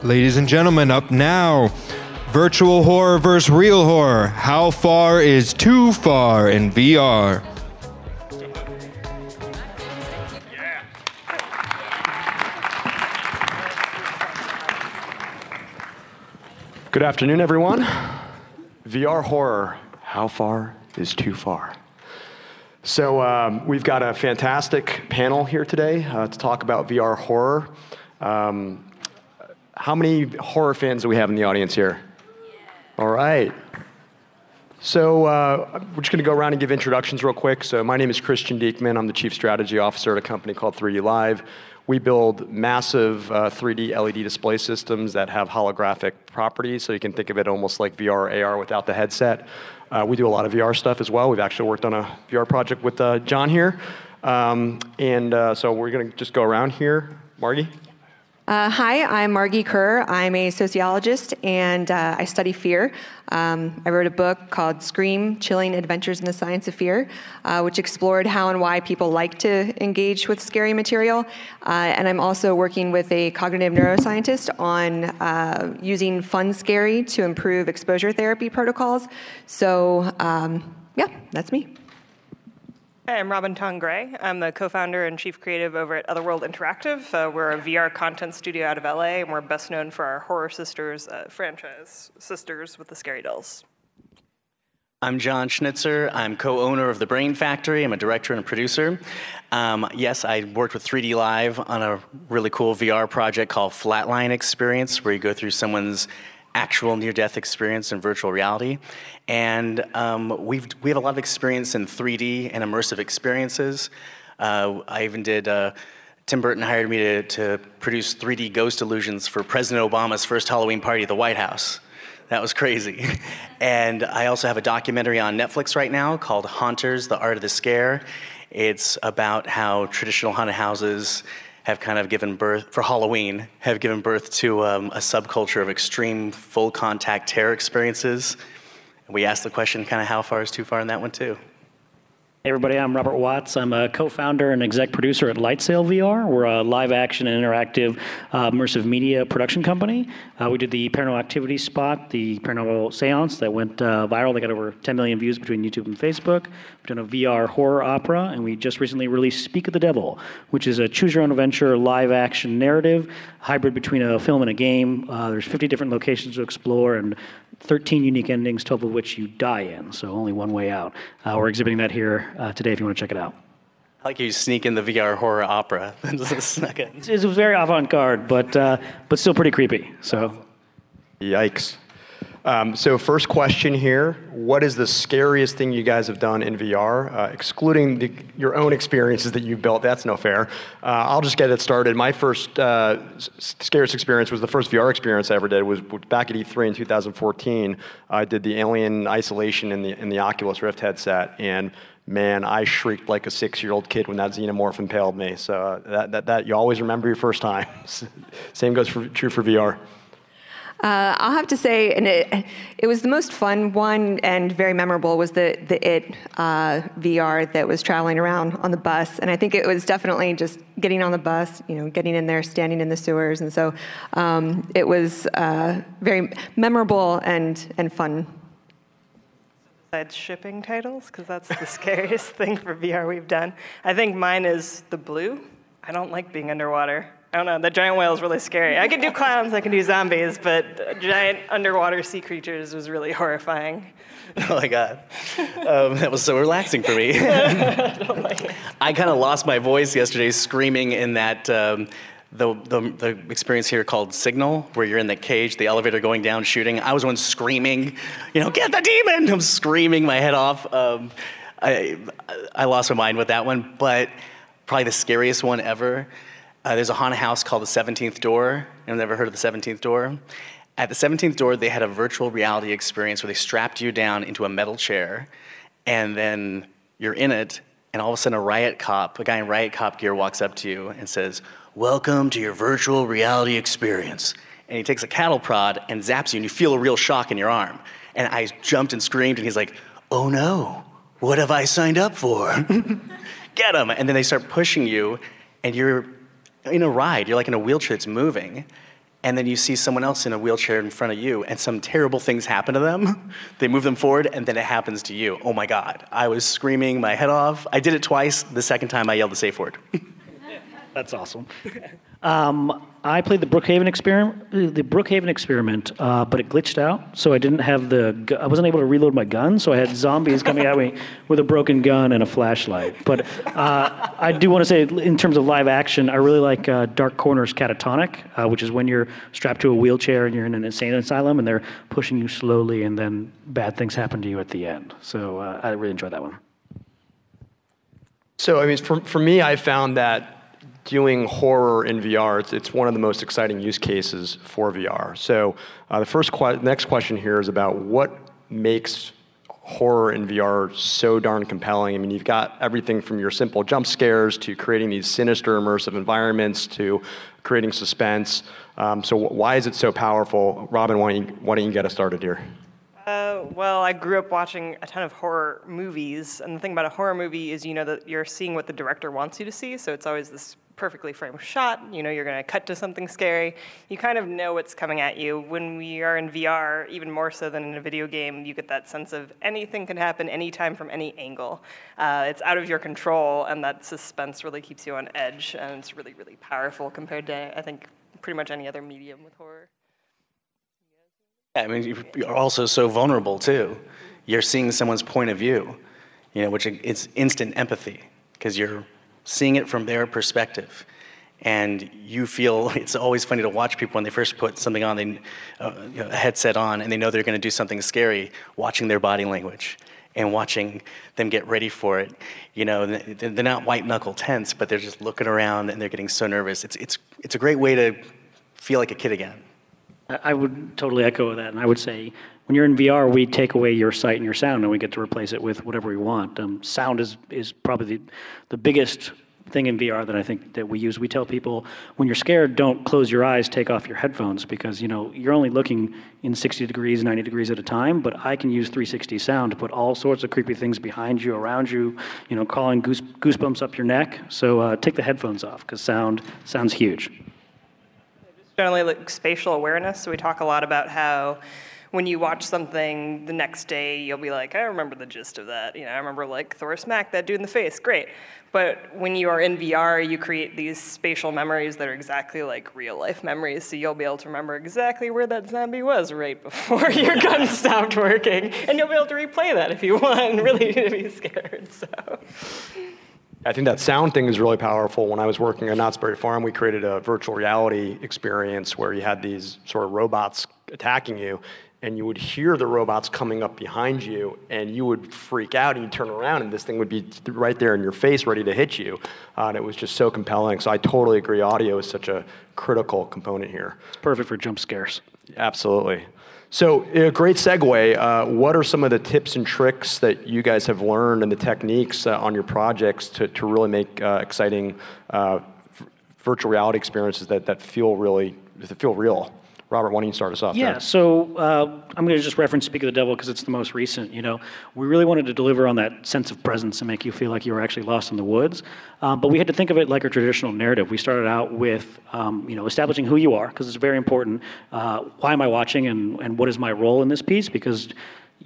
Ladies and gentlemen, up now, virtual horror versus real horror. How far is too far in VR? Good afternoon, everyone. VR horror, how far is too far? So we've got a fantastic panel here today to talk about VR horror. How many horror fans do we have in the audience here? All right. So we're just going to go around and give introductions real quick. So my name is Dieckmann. I'm the Chief Strategy Officer at a company called 3D Live. We build massive 3D LED display systems that have holographic properties, so you can think of it almost like VR or AR without the headset. We do a lot of VR stuff as well. We've actually worked on a VR project with John here. So we're going to just go around here. Margee? Hi, I'm Margee Kerr. I'm a sociologist, and I study fear. I wrote a book called Scream: Chilling Adventures in the Science of Fear, which explored how and why people like to engage with scary material. And I'm also working with a cognitive neuroscientist on using fun scary to improve exposure therapy protocols. So, yeah, that's me. Hi, I'm Robyn Gray. I'm the co-founder and chief creative over at Otherworld Interactive. We're a VR content studio out of LA, and we're best known for our Horror Sisters franchise, Sisters with the Scary Dolls. I'm John Schnitzer. I'm co-owner of The Brain Factory. I'm a director and a producer. Yes, I worked with 3D Live on a really cool VR project called Flatline Experience, where you go through someone's actual near-death experience in virtual reality. And we have a lot of experience in 3D and immersive experiences. I even did, Tim Burton hired me to produce 3D ghost illusions for President Obama's first Halloween party at the White House. That was crazy. And I also have a documentary on Netflix right now called Haunters, The Art of the Scare. It's about how traditional haunted houses have kind of given birth, for Halloween, have given birth to a subculture of extreme full contact terror experiences. And we asked the question kind of how far is too far in that one too. Hey everybody, I'm Robert Watts. I'm a co-founder and exec producer at Lightsail VR. We're a live action and interactive immersive media production company. We did the Paranormal Activity spot, the Paranormal Seance that went viral. They got over 10 million views between YouTube and Facebook. We've done a VR horror opera, and we just recently released Speak of the Devil, which is a choose-your-own-adventure live action narrative, hybrid between a film and a game. There's 50 different locations to explore, and 13 unique endings, 12 of which you die in, so only one way out. We're exhibiting that here today if you want to check it out. I like you sneak in the VR horror opera. It was very avant-garde, but still pretty creepy. So, Yikes. So first question here, what is the scariest thing you guys have done in VR? Excluding your own experiences that you've built, that's no fair. I'll just get it started. My first scariest experience was the first VR experience I ever did. It was back at E3 in 2014. I did the Alien Isolation in the Oculus Rift headset, and man, I shrieked like a 6-year-old kid when that xenomorph impaled me. So that you always remember your first time. Same goes true for VR. I'll have to say, and it was the most fun one and very memorable, was the IT VR that was traveling around on the bus. And I think it was definitely just getting on the bus, getting in there, standing in the sewers. And so it was very memorable and fun. Besides shipping titles, because that's the scariest thing for VR we've done. I think mine is the Blue. I don't like being underwater. I don't know, the giant whale is really scary. I can do clowns, I can do zombies, but giant underwater sea creatures was really horrifying. Oh my God. That was so relaxing for me. I kind of lost my voice yesterday screaming in that, the experience here called Signal, where you're in the cage, the elevator going down, shooting. I was the one screaming, get the demon! I'm screaming my head off. I lost my mind with that one, but probably the scariest one ever. There's a haunted house called the 17th Door. I've never heard of the 17th Door. At the 17th Door, they had a virtual reality experience where they strapped you down into a metal chair, and then you're in it, and all of a sudden a guy in riot cop gear walks up to you and says, "Welcome to your virtual reality experience." And he takes a cattle prod and zaps you, and you feel a real shock in your arm. And I jumped and screamed, and he's like, "Oh no, what have I signed up for?" Get him! And then they start pushing you, and you're in a ride. You're like in a wheelchair that's moving. and then you see someone else in a wheelchair in front of you, and some terrible things happen to them. They move them forward, and then it happens to you. Oh my God. I was screaming my head off. I did it twice. The second time I yelled the safe word. That's awesome. I played the Brookhaven experiment, but it glitched out, so I didn't have I wasn't able to reload my gun, so I had zombies coming at me with a broken gun and a flashlight. But I do want to say, in terms of live action, I really like Dark Corner's Catatonic, which is when you're strapped to a wheelchair and you're in an insane asylum, and they're pushing you slowly, and then bad things happen to you at the end. So I really enjoyed that one. So, I mean, for me, I found that doing horror in VR, it's one of the most exciting use cases for VR. So the next question here is about what makes horror in VR so darn compelling. I mean, you've got everything from your simple jump scares to creating these sinister immersive environments to creating suspense. So why is it so powerful? Robyn, why don't you get us started here? Well, I grew up watching a ton of horror movies, and the thing about a horror movie is that you're seeing what the director wants you to see, so it's always this perfectly framed shot. You're going to cut to something scary. You kind of know what's coming at you. When we are in VR, even more so than in a video game, you get that sense of anything can happen anytime from any angle. It's out of your control, and that suspense really keeps you on edge, and it's really, really powerful compared to, I think, pretty much any other medium with horror. I mean, you're also so vulnerable, too. You're seeing someone's point of view, which it's instant empathy, because you're seeing it from their perspective. And you feel, it's always funny to watch people when they first put something on, a headset on, and they know they're going to do something scary, watching their body language and watching them get ready for it. They're not white-knuckle tense, but they're just looking around, and they're getting so nervous. It's a great way to feel like a kid again. I would totally echo that, and I would say when you're in VR, we take away your sight and your sound, and we get to replace it with whatever we want. Sound is probably the biggest thing in VR that I think that we use. We tell people, when you're scared, don't close your eyes, take off your headphones, because you're only looking in 60 degrees, 90 degrees at a time, but I can use 360 sound to put all sorts of creepy things behind you, around you, calling goosebumps up your neck. So take the headphones off, because sound's huge. Generally, like spatial awareness. So we talk a lot about how when you watch something the next day, you'll be like, I remember the gist of that. I remember like Thor smacked that dude in the face. Great. But when you are in VR, you create these spatial memories that are exactly like real life memories. So you'll be able to remember exactly where that zombie was right before your gun stopped working. And you'll be able to replay that if you want and really be scared. So. I think that sound thing is really powerful. When I was working at Knott's Berry Farm, we created a virtual reality experience where you had these sort of robots attacking you, and you would hear the robots coming up behind you, and you would freak out, and you'd turn around, and this thing would be right there in your face, ready to hit you. And it was just so compelling. So I totally agree. Audio is such a critical component here. It's perfect for jump scares. Absolutely. So a great segue. What are some of the tips and tricks that you guys have learned and the techniques on your projects to really make exciting virtual reality experiences that feel real? Robert, why don't you start us off? Yeah, so I'm going to just reference Speak of the Devil because it's the most recent. We really wanted to deliver on that sense of presence and make you feel like you were actually lost in the woods. But we had to think of it like a traditional narrative. We started out with, establishing who you are, because it's very important. Why am I watching, and what is my role in this piece? Because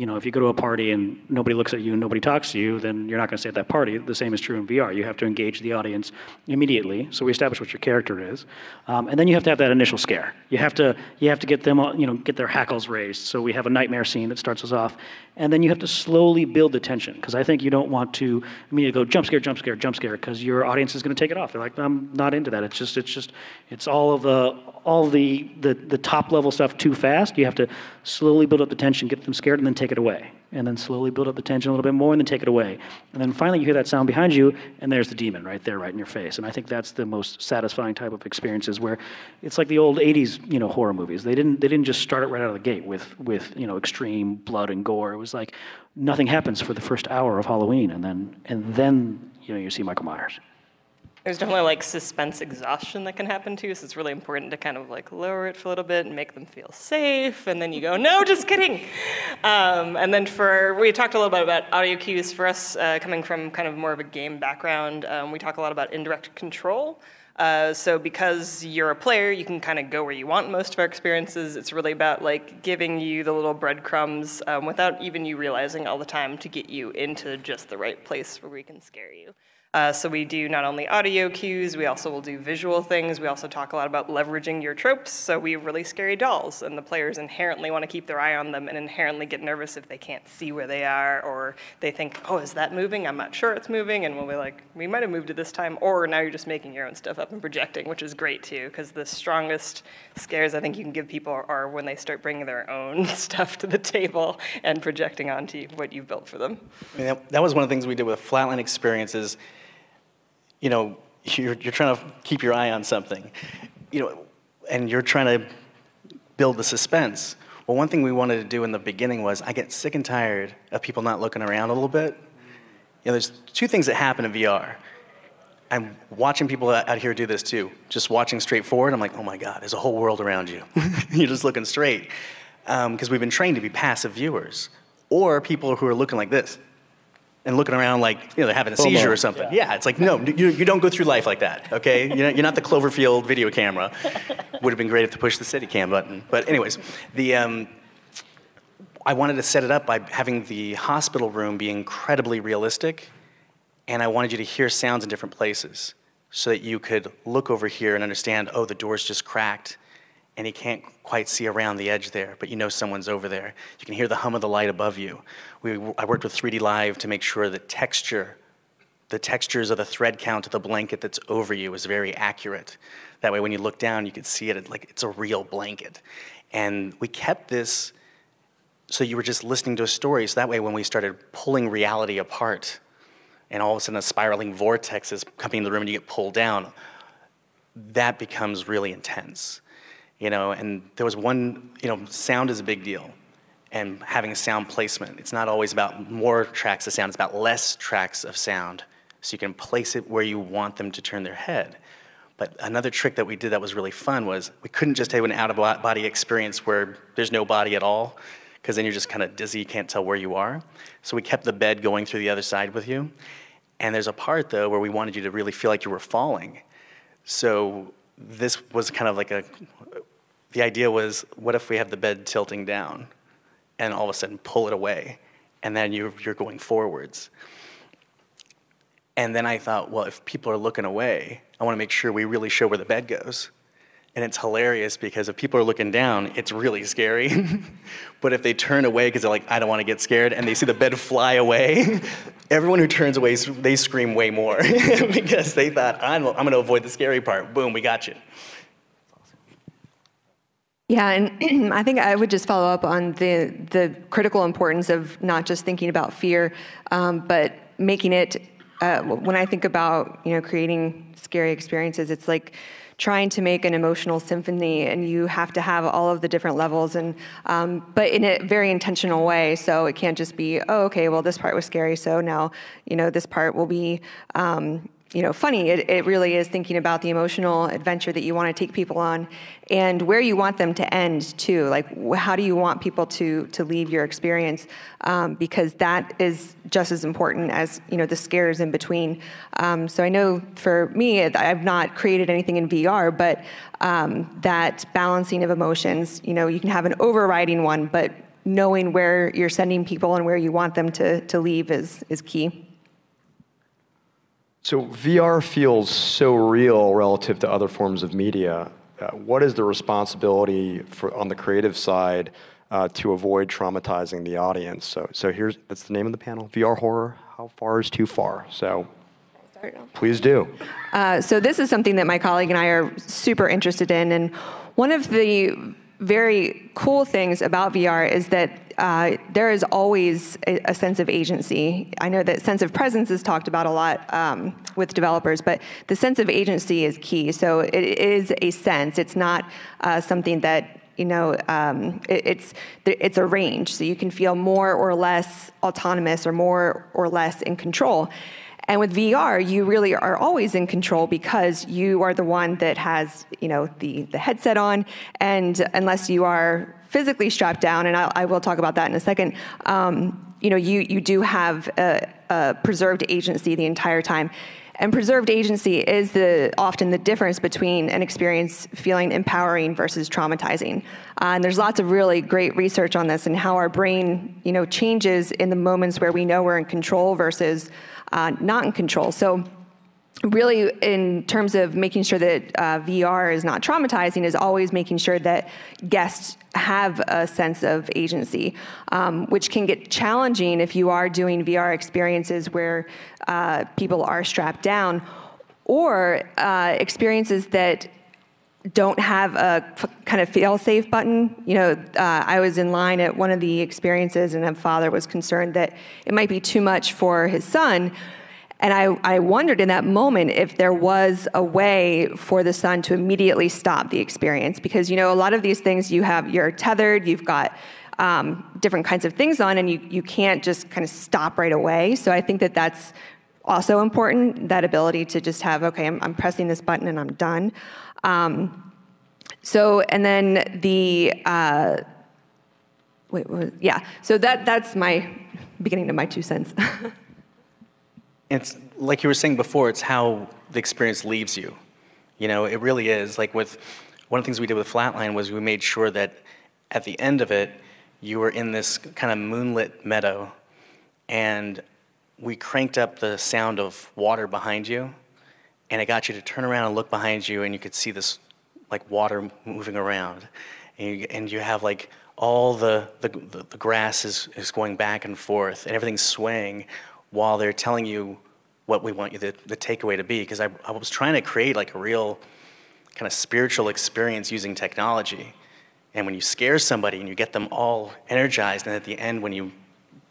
if you go to a party and nobody looks at you and nobody talks to you, then you're not going to stay at that party. The same is true in VR. You have to engage the audience immediately. So we establish what your character is, and then you have to have that initial scare. You have to get them, get their hackles raised. So we have a nightmare scene that starts us off, and then you have to slowly build the tension, because I think you don't want to immediately go jump scare, jump scare, jump scare, because your audience is going to take it off. They're like, I'm not into that. It's all the top level stuff too fast. You have to slowly build up the tension, get them scared, and then take it away. And then slowly build up the tension a little bit more, and then take it away. And then finally you hear that sound behind you, and there's the demon right there, right in your face. And I think that's the most satisfying type of experiences, where it's like the old 80s, horror movies. They didn't just start it right out of the gate with extreme blood and gore. It was like nothing happens for the first hour of Halloween, and then you see Michael Myers. There's definitely like suspense exhaustion that can happen too, so it's really important to kind of like lower it for a little bit and make them feel safe, and then you go, no, just kidding. And then we talked a little bit about audio cues. For us, coming from kind of more of a game background, we talk a lot about indirect control. So because you're a player, you can kind of go where you want in most of our experiences. It's really about like giving you the little breadcrumbs without even you realizing all the time to get you into just the right place where we can scare you. So we do not only audio cues, we also will do visual things. We also talk a lot about leveraging your tropes. So we have really scary dolls, and the players inherently want to keep their eye on them and inherently get nervous if they can't see where they are, or they think, oh, is that moving? I'm not sure it's moving. And we'll be like, we might have moved it this time, or now you're just making your own stuff up and projecting, which is great too, because the strongest scares I think you can give people are when they start bringing their own stuff to the table and projecting onto what you've built for them. I mean, that was one of the things we did with Flatline Experiences. You know, you're trying to keep your eye on something, you know, and you're trying to build the suspense. Well, one thing we wanted to do in the beginning was I get sick and tired of people not looking around a little bit. You know, there's two things that happen in VR. I'm watching people out here do this too. Just watching straight forward, I'm like, oh my God, there's a whole world around you. You're just looking straight. Because we've been trained to be passive viewers. Or people who are looking like this. And looking around like, you know, they're having a seizure or something. Yeah, it's like, no, you don't go through life like that, okay? You're not the Cloverfield video camera. Would have been great if to push the Steadicam button. But anyways, I wanted to set it up by having the hospital room be incredibly realistic, and I wanted you to hear sounds in different places so that you could look over here and understand, oh, the door's just cracked, and you can't quite see around the edge there, but you know someone's over there. You can hear the hum of the light above you. I worked with 3D Live to make sure the textures of the thread count of the blanket that's over you is very accurate. That way when you look down, you can see it like it's a real blanket. And we kept this so you were just listening to a story, so that way when we started pulling reality apart, and all of a sudden a spiraling vortex is coming into the room and you get pulled down, that becomes really intense. You know, and there was one, you know, sound is a big deal. And having a sound placement. It's not always about more tracks of sound, it's about less tracks of sound. So you can place it where you want them to turn their head. But another trick that we did that was really fun was we couldn't just have an out-of-body experience where there's no body at all, because then you're just kind of dizzy, you can't tell where you are. So we kept the bed going through the other side with you. And there's a part, though, where we wanted you to really feel like you were falling. So this was kind of like the idea was, what if we have the bed tilting down and all of a sudden pull it away, and then you're going forwards. And then I thought, well, if people are looking away, I want to make sure we really show where the bed goes. And it's hilarious because if people are looking down, it's really scary. But if they turn away because they're like, I don't want to get scared, and they see the bed fly away, everyone who turns away, they scream way more because they thought, I'm going to avoid the scary part. Boom, we got you. Yeah, and I think I would just follow up on the critical importance of not just thinking about fear, but making it, when I think about, you know, creating scary experiences, it's like trying to make an emotional symphony, and you have to have all of the different levels, and but in a very intentional way. So it can't just be, oh, okay, well, this part was scary, so now, you know, this part will be, you know, funny. It really is thinking about the emotional adventure that you want to take people on, and where you want them to end too. Like, how do you want people to leave your experience? Because that is just as important as, you know, the scares in between. So I know for me, I've not created anything in VR, but that balancing of emotions. You know, you can have an overriding one, but knowing where you're sending people and where you want them to leave is key. So VR feels so real relative to other forms of media. What is the responsibility on the creative side to avoid traumatizing the audience? So that's the name of the panel, VR horror, how far is too far? So please do. So this is something that my colleague and I are super interested in, and one of the very cool things about VR is that there is always a sense of agency. I know that sense of presence is talked about a lot with developers, but the sense of agency is key. So it is a sense. It's not something that, you know, it's a range. So you can feel more or less autonomous or more or less in control. And with VR, you really are always in control because you are the one that has, you know, the headset on, and unless you are physically strapped down, and I will talk about that in a second, you know, you do have a preserved agency the entire time. And preserved agency is often the difference between an experience feeling empowering versus traumatizing. And there's lots of really great research on this and how our brain, changes in the moments where we know we're in control versus not in control. So really, in terms of making sure that VR is not traumatizing, is always making sure that guests have a sense of agency, which can get challenging if you are doing VR experiences where people are strapped down, or experiences that don't have a kind of fail-safe button. I was in line at one of the experiences, and a father was concerned that it might be too much for his son. And I wondered in that moment if there was a way for the son to immediately stop the experience. Because, a lot of these things you're tethered, you've got different kinds of things on, and you can't just kind of stop right away. So I think that that's also important, that ability to just have, okay, I'm pressing this button and I'm done. So that's my beginning of my 2 cents. It's like you were saying before, it's how the experience leaves you. It really is. Like one of the things we did with Flatline was we made sure that at the end of it, you were in this kind of moonlit meadow, and we cranked up the sound of water behind you, and it got you to turn around and look behind you, and you could see this like water moving around, and you have like all the grass is going back and forth, and everything's swaying, while they're telling you what we want you the takeaway to be. Because I was trying to create like a real kind of spiritual experience using technology. And when you scare somebody and you get them all energized, and at the end when you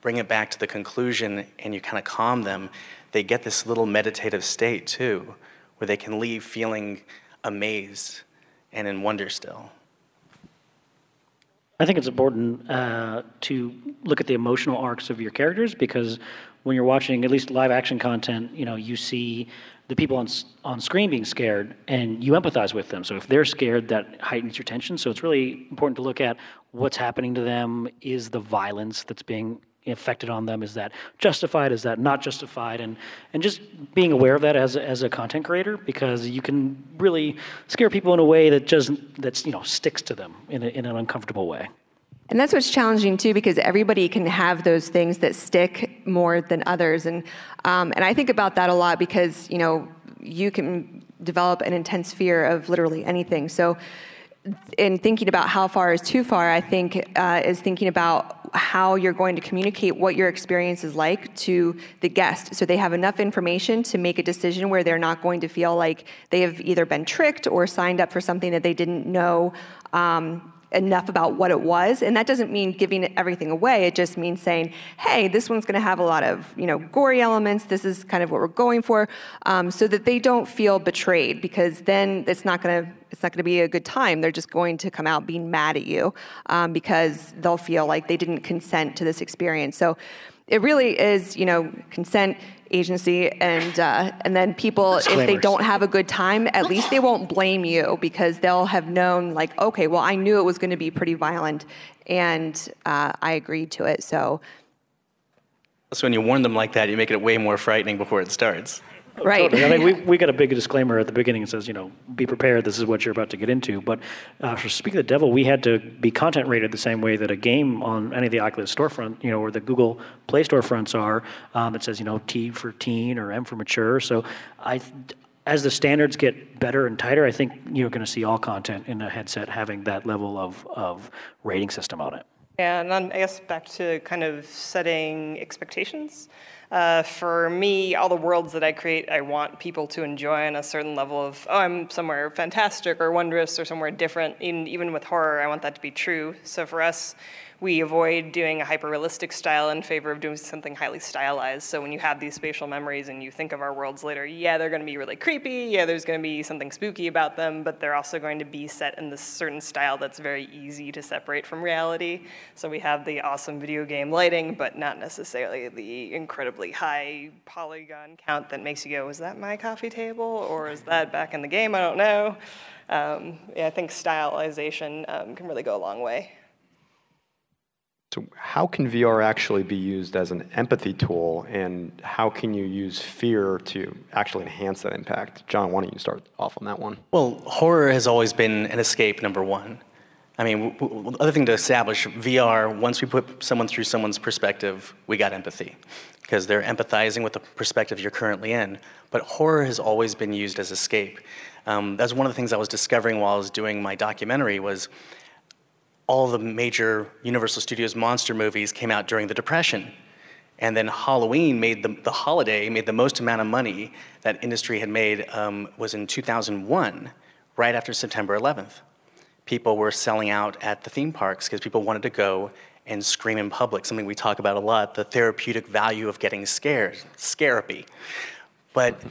bring it back to the conclusion and you kind of calm them, they get this little meditative state too, where they can leave feeling amazed and in wonder still. I think it's important to look at the emotional arcs of your characters, because when you're watching at least live action content, you see the people on screen being scared, and you empathize with them. So if they're scared, that heightens your tension. So it's really important to look at what's happening to them. Is the violence that's being affected on them, is that justified? Is that not justified? And just being aware of that as a content creator, because you can really scare people in a way that sticks to them in an uncomfortable way. And that's what's challenging too, because everybody can have those things that stick more than others. And I think about that a lot, because you can develop an intense fear of literally anything. So in thinking about how far is too far, I think is thinking about how you're going to communicate what your experience is like to the guest, so they have enough information to make a decision where they're not going to feel like they have either been tricked or signed up for something that they didn't know enough about what it was. And that doesn't mean giving everything away. It just means saying, hey, this one's going to have a lot of gory elements. This is kind of what we're going for, so that they don't feel betrayed, because then it's not going to be a good time. They're just going to come out being mad at you because they'll feel like they didn't consent to this experience. So it really is, consent, agency, and then people, if they don't have a good time, at least they won't blame you, because they'll have known, like, okay, well, I knew it was going to be pretty violent, and I agreed to it. So when you warn them like that, you make it way more frightening before it starts. Right. Totally. I mean, we got a big disclaimer at the beginning that says, be prepared, this is what you're about to get into. But for Speak of the Devil, we had to be content rated the same way that a game on any of the Oculus storefront, or the Google Play storefronts are, that says, T for teen or M for mature. So as the standards get better and tighter, I think you're going to see all content in a headset having that level of rating system on it. Yeah, and then I guess back to kind of setting expectations. For me, all the worlds that I create, I want people to enjoy on a certain level of, I'm somewhere fantastic or wondrous or somewhere different. Even with horror, I want that to be true. So for us, we avoid doing a hyper-realistic style in favor of doing something highly stylized. So when you have these spatial memories and you think of our worlds later, yeah, they're going to be really creepy, yeah, there's going to be something spooky about them, but they're also going to be set in this certain style that's very easy to separate from reality. So we have the awesome video game lighting, but not necessarily the incredibly high polygon count that makes you go, is that my coffee table, or is that back in the game? I don't know. I think stylization can really go a long way. So how can VR actually be used as an empathy tool, and how can you use fear to actually enhance that impact? John, why don't you start off on that one? Well, horror has always been an escape, number one. I mean, the other thing to establish, VR, once we put someone through someone's perspective, we got empathy, because they're empathizing with the perspective you're currently in. But horror has always been used as escape. That's one of the things I was discovering while I was doing my documentary was all the major Universal Studios monster movies came out during the Depression. And then Halloween made the holiday made the most amount of money that industry had made was in 2001, right after September 11th. People were selling out at the theme parks because people wanted to go and scream in public, something we talk about a lot, the therapeutic value of getting scared, scarapy. But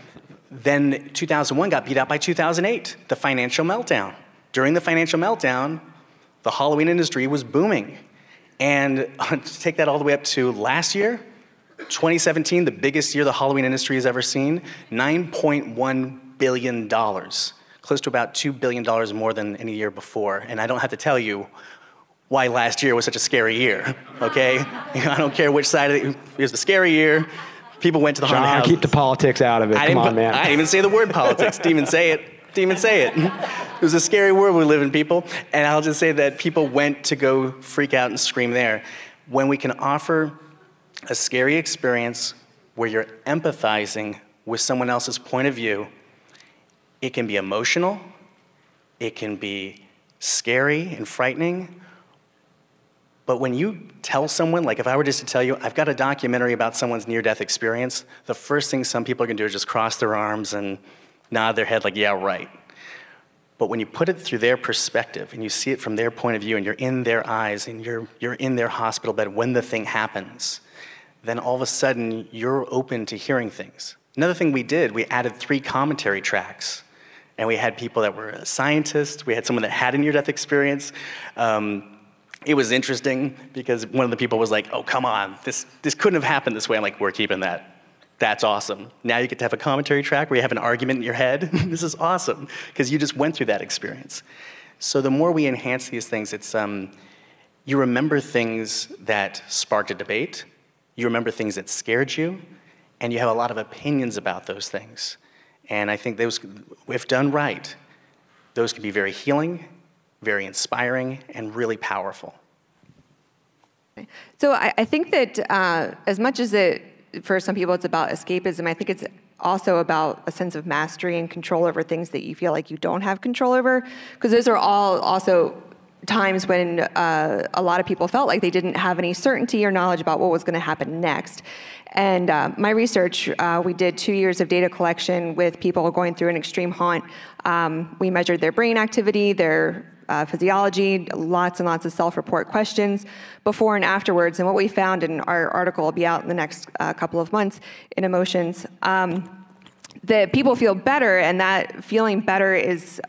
then 2001 got beat out by 2008, the financial meltdown. During the financial meltdown, the Halloween industry was booming. And to take that all the way up to last year, 2017, the biggest year the Halloween industry has ever seen, $9.1 billion, close to about $2 billion more than any year before. And I don't have to tell you why last year was such a scary year, okay? I don't care which side of it was a scary year. People went to the haunted houses. Keep the politics out of it. Come on, man. I didn't even say the word politics. Didn't even say it. Didn't even say it. It was a scary world we live in, people. And I'll just say that people went to go freak out and scream there. When we can offer a scary experience where you're empathizing with someone else's point of view, it can be emotional, it can be scary and frightening. But when you tell someone, like if I were just to tell you, I've got a documentary about someone's near-death experience, the first thing some people are gonna do is just cross their arms and nod their head like, yeah, right. But when you put it through their perspective and you see it from their point of view and you're in their eyes and you're in their hospital bed when the thing happens, then all of a sudden you're open to hearing things. Another thing we did, we added 3 commentary tracks. And we had people that were scientists, we had someone that had a near-death experience. It was interesting because one of the people was like, oh, come on, this couldn't have happened this way. I'm like, we're keeping that. That's awesome. Now you get to have a commentary track where you have an argument in your head. This is awesome, because you just went through that experience. So the more we enhance these things, it's you remember things that sparked a debate, you remember things that scared you, and you have a lot of opinions about those things. And I think those, if done right, those can be very healing, very inspiring, and really powerful. So I think that as much as for some people it's about escapism, I think it's also about a sense of mastery and control over things that you feel like you don't have control over, because those are all also times when a lot of people felt like they didn't have any certainty or knowledge about what was going to happen next. And my research, we did 2 years of data collection with people going through an extreme haunt. We measured their brain activity, their physiology, lots and lots of self-report questions before and afterwards. And what we found, in our article will be out in the next couple of months in Emotions, that people feel better, and that feeling better is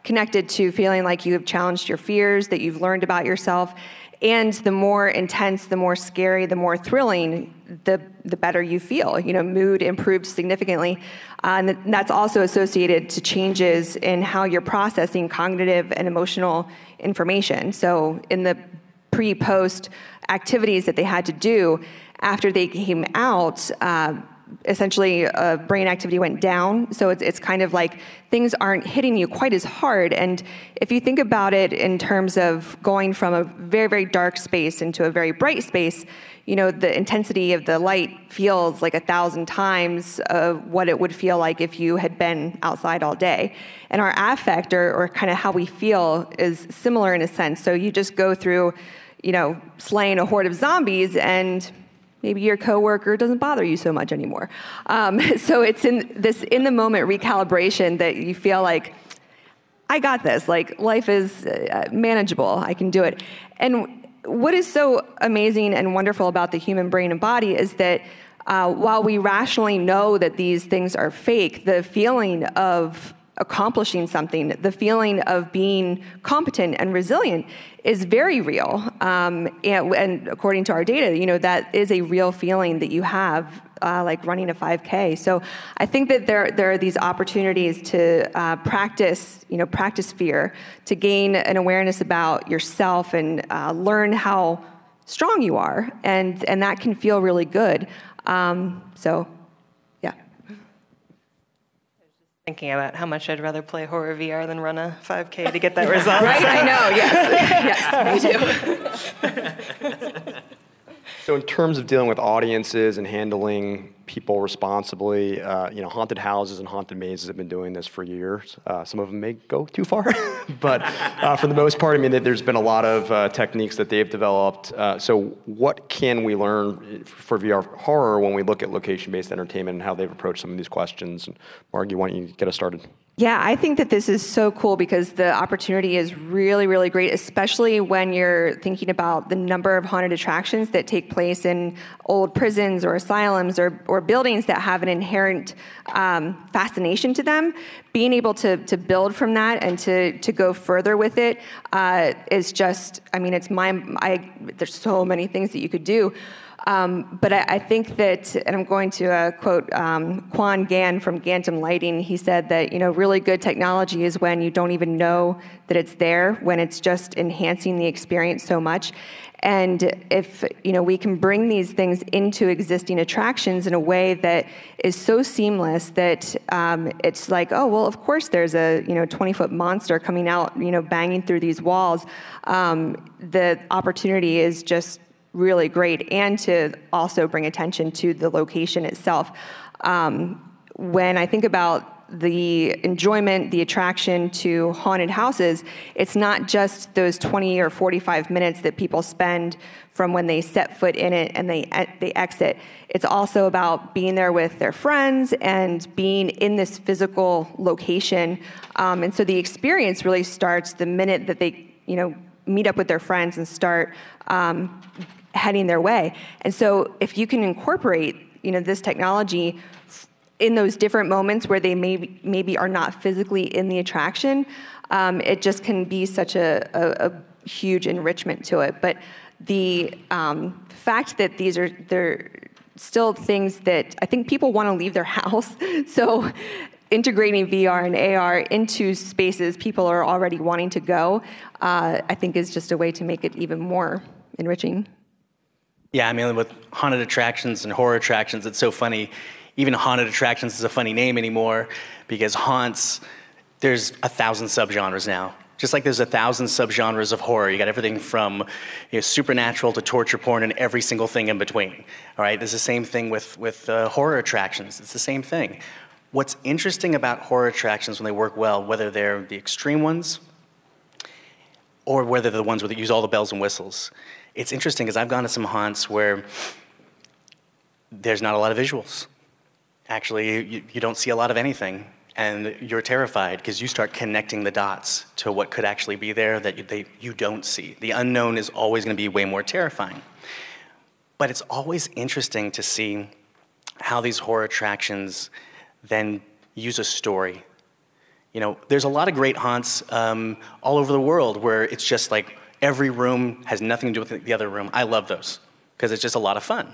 connected to feeling like you have challenged your fears, that you've learned about yourself. And the more intense, the more scary, the more thrilling, the better you feel. You know, mood improved significantly. And that's also associated to changes in how you're processing cognitive and emotional information. So in the pre-post activities that they had to do after they came out, essentially brain activity went down. So it's kind of like things aren't hitting you quite as hard. And if you think about it in terms of going from a very, very dark space into a very bright space, you know, the intensity of the light feels like 1,000 times of what it would feel like if you had been outside all day. And our affect, or kind of how we feel, is similar in a sense. So you just go through, you know, slaying a horde of zombies, and maybe your coworker doesn't bother you so much anymore. So it's in this in-the-moment recalibration that you feel like, I got this. Like, life is manageable. I can do it. And what is so amazing and wonderful about the human brain and body is that while we rationally know that these things are fake, the feeling of accomplishing something, the feeling of being competent and resilient is very real. And according to our data, you know, that is a real feeling that you have, like running a 5K. So I think that there are these opportunities to practice fear, to gain an awareness about yourself, and learn how strong you are, and that can feel really good. So, yeah. Thinking about how much I'd rather play horror VR than run a 5K to get that result. Right? I know. Yes. Yes, me too. So in terms of dealing with audiences and handling people responsibly, haunted houses and haunted mazes have been doing this for years. Some of them may go too far, but for the most part, I mean, there's been a lot of techniques that they've developed. So what can we learn for VR horror when we look at location-based entertainment and how they've approached some of these questions? And Margee, why don't you get us started? Yeah, I think that this is so cool because the opportunity is really, really great, especially when you're thinking about the number of haunted attractions that take place in old prisons or asylums or buildings that have an inherent fascination to them. Being able to build from that and to go further with it is just, I mean, there's so many things that you could do. But I think that, and I'm going to quote Quan Gan from Gantom Lighting. He said that, really good technology is when you don't even know that it's there, when it's just enhancing the experience so much. And if, we can bring these things into existing attractions in a way that is so seamless that it's like, oh, well, of course there's a, 20-foot monster coming out, banging through these walls. The opportunity is just really great, and to also bring attention to the location itself. When I think about the enjoyment, the attraction to haunted houses, it's not just those 20 or 45 minutes that people spend from when they set foot in it and they exit. It's also about being there with their friends and being in this physical location. And so the experience really starts the minute that they, meet up with their friends and start heading their way. And so if you can incorporate, this technology in those different moments where they maybe are not physically in the attraction, it just can be such a huge enrichment to it. But the fact that they're still things that I think people want to leave their house. So integrating VR and AR into spaces people are already wanting to go, I think is just a way to make it even more enriching. Yeah, I mean, with haunted attractions and horror attractions, it's so funny. Even haunted attractions is a funny name anymore because haunts, there's 1,000 subgenres now. Just like there's 1,000 subgenres of horror. You got everything from supernatural to torture porn and every single thing in between. All right, there's the same thing with horror attractions. It's the same thing. What's interesting about horror attractions when they work well, whether they're the extreme ones or whether they're the ones that use all the bells and whistles, it's interesting because I've gone to some haunts where there's not a lot of visuals. Actually, you don't see a lot of anything, and you're terrified because you start connecting the dots to what could actually be there that you don't see. The unknown is always going to be way more terrifying. But it's always interesting to see how these horror attractions then use a story. There's a lot of great haunts all over the world where it's just like every room has nothing to do with the other room. I love those because it's just a lot of fun.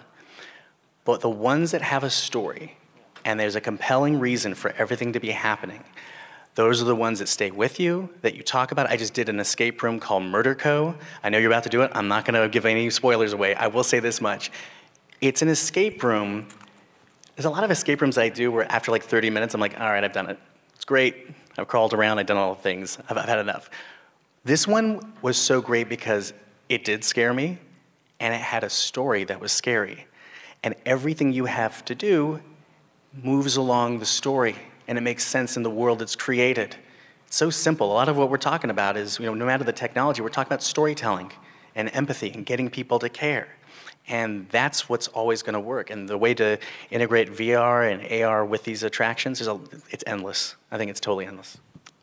But the ones that have a story and there's a compelling reason for everything to be happening, those are the ones that stay with you, that you talk about. I just did an escape room called Murder Co. I know you're about to do it. I'm not going to give any spoilers away. I will say this much. It's an escape room. There's a lot of escape rooms I do where after like 30 minutes, I'm like, all right, I've done it. It's great. I've crawled around. I've done all the things. I've had enough. This one was so great because it did scare me, and it had a story that was scary. And everything you have to do moves along the story, and it makes sense in the world it's created. It's so simple. A lot of what we're talking about is, no matter the technology, we're talking about storytelling and empathy and getting people to care. And that's what's always going to work. And the way to integrate VR and AR with these attractions, it's endless. I think it's totally endless.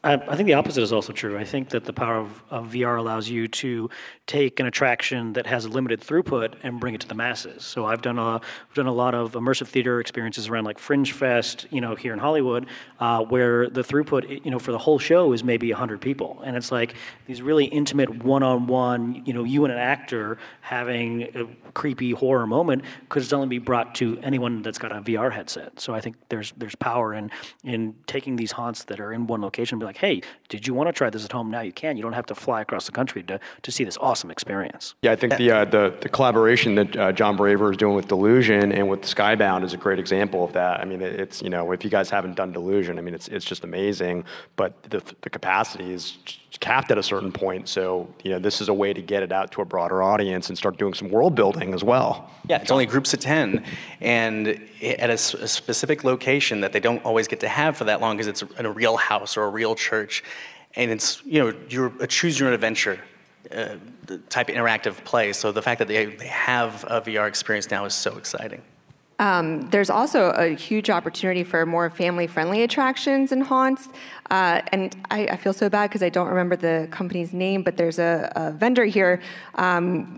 I think the opposite is also true. I think that the power of VR allows you to take an attraction that has a limited throughput and bring it to the masses. So I've done a lot of immersive theater experiences around like Fringe Fest, here in Hollywood, where the throughput, for the whole show is maybe 100 people, and it's like these really intimate one-on-one, you and an actor having a creepy horror moment could only be brought to anyone that's got a VR headset. So I think there's power in taking these haunts that are in one location and be like, like, hey, did you want to try this at home? Now you can. You don't have to fly across the country to see this awesome experience. Yeah, I think the collaboration that John Braver is doing with Delusion and with Skybound is a great example of that. I mean, it's, you know, if you guys haven't done Delusion, I mean, it's just amazing, but the capacity is capped at a certain point. So, you know, this is a way to get it out to a broader audience and start doing some world building as well. Yeah, it's only groups of 10, and at a specific location that they don't always get to have for that long because it's in a real house or a real church. And it's, you know, you're a choose your own adventure type of interactive play. So the fact that they have a VR experience now is so exciting. There's also a huge opportunity for more family-friendly attractions and haunts. And I feel so bad because I don't remember the company's name, but there's a vendor here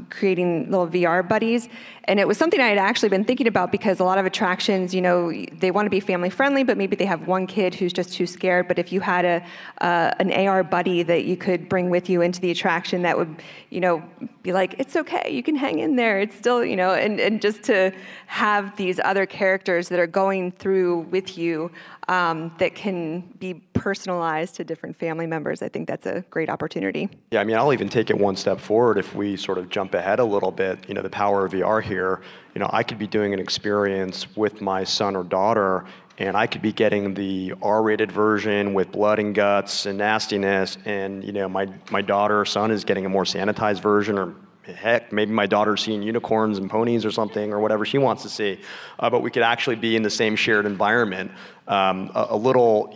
creating little VR buddies. And it was something I had actually been thinking about because a lot of attractions, you know, they want to be family-friendly, but maybe they have one kid who's just too scared. But if you had an AR buddy that you could bring with you into the attraction, that would, you know, be like, it's okay, you can hang in there. It's still, you know, and just to have these other characters that are going through with you that can be personalized to different family members. I think that's a great opportunity. Yeah, I mean, I'll even take it one step forward if we sort of jump ahead a little bit. You know, the power of VR here. You know, I could be doing an experience with my son or daughter, and I could be getting the R-rated version with blood and guts and nastiness, and you know, my daughter or son is getting a more sanitized version, or heck, maybe my daughter's seeing unicorns and ponies or something, or whatever she wants to see. But we could actually be in the same shared environment. A little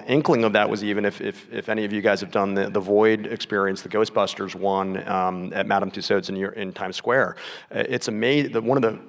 inkling of that was even if any of you guys have done the Void experience, the Ghostbusters one at Madame Tussauds in Times Square. It's amazing. One of the